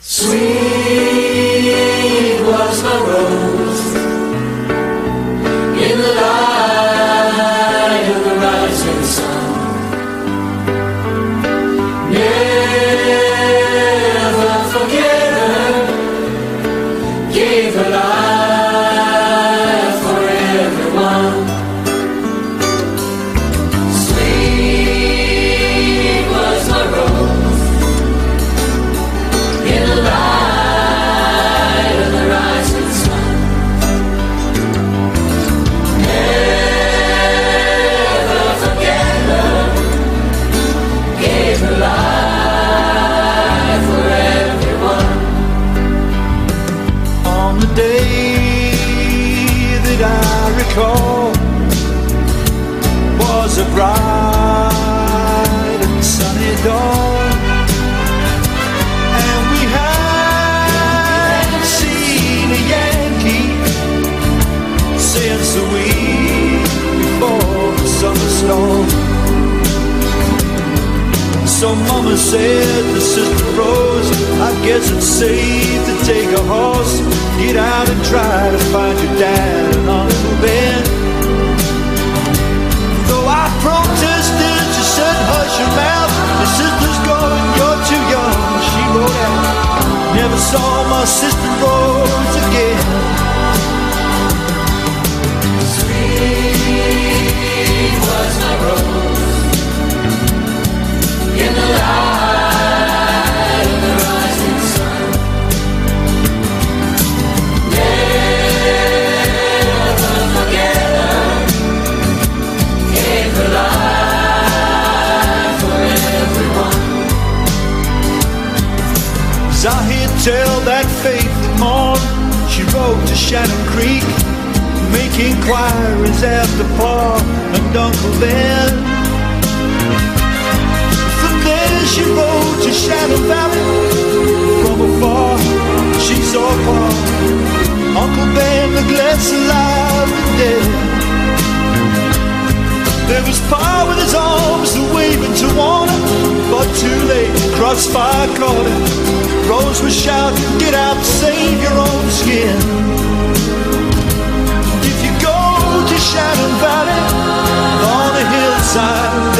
Sweet was the rose in the light of the rising sun. Never forget her, gave her life for everyone. Sweet was the rose in the light of the rising sun. Never forget her, gave her life for everyone. On the day that I recall was a bright and sunny dawn, and we hadn't seen a Yankee since the week before the summer storm. So Mama said to Sister Rose, I guess it's safe to take a horse, get out and try to find your dad and Uncle Ben. Though I protested, she said, hush your mouth, your sister's going, you're too young. She wrote out, never saw my sister Rose again. Sweet was the rose in the light of the rising sun. Never forget her, gave her life for everyone. As I hear tell that faith that morn, she rode to Shannon Creek, make inquiries after Pa and Uncle Ben. From there she rode to Shannon Valley. From afar she saw Pa, Uncle Ben, the glass alive and dead. There was Pa with his arms waving to warn her, but too late, crossfire caught him. Rose was shouting, get out, save your own skin. If you go to Shannon Valley, on a hillside